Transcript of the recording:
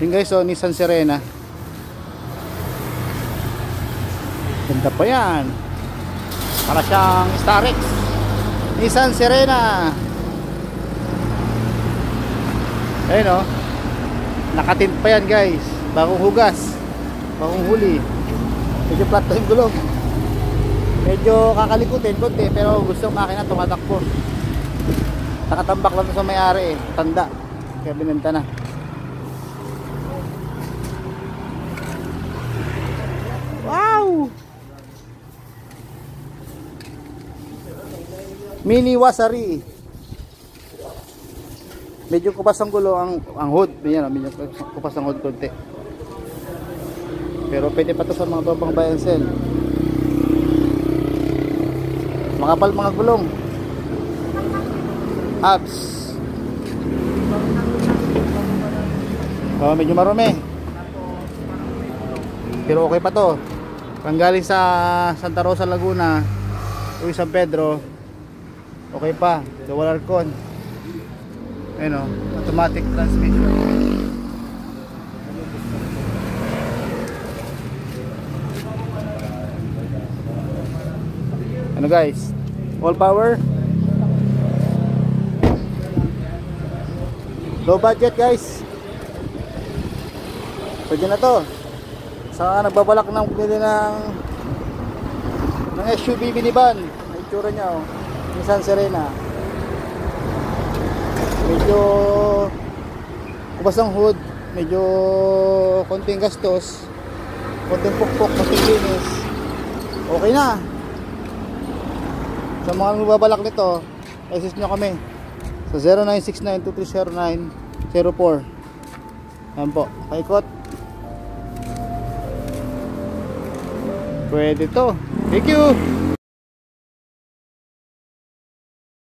Yun guys, oh, Nissan Serena. Ganda pa yan. Para siyang Starex. Nissan Serena. Ayun oh. Nakatint pa yan guys. Bagong hugas. Bagong huli. Medyo flat na yung gulong. Medyo kakalikutin konti, pero gusto ng makina tumatakbo. Nakatambak lang sa may-ari eh. Tanda. Kaya binenta na. Wow! Mini Wasari. Medyo kupas ang gulo ang hood. Medyo kupas ang hood konti. Pero pwede pa to sa mga tropang buy and sell. Makapal mga gulong. Abs. Oh, medyo marumi. Pero okay pa to. Panggaling sa Santa Rosa, Laguna, uwi San Pedro, okay pa. Dual aircon. Ayun o, automatic transmission. Ano guys? All power. Low budget guys. Pwede na to. Sa nagbabalak ng bumili ng SUV minivan, may itsura niya oh. Nissan Serena. Medyo kubas ang hood, medyo konting gastos, konting pukpok, konting linis, okay na. Sa mga nagbabalak nito, assist nyo kami sa 0969-2309-04. Yan po, paikot. Pwede to. Thank you.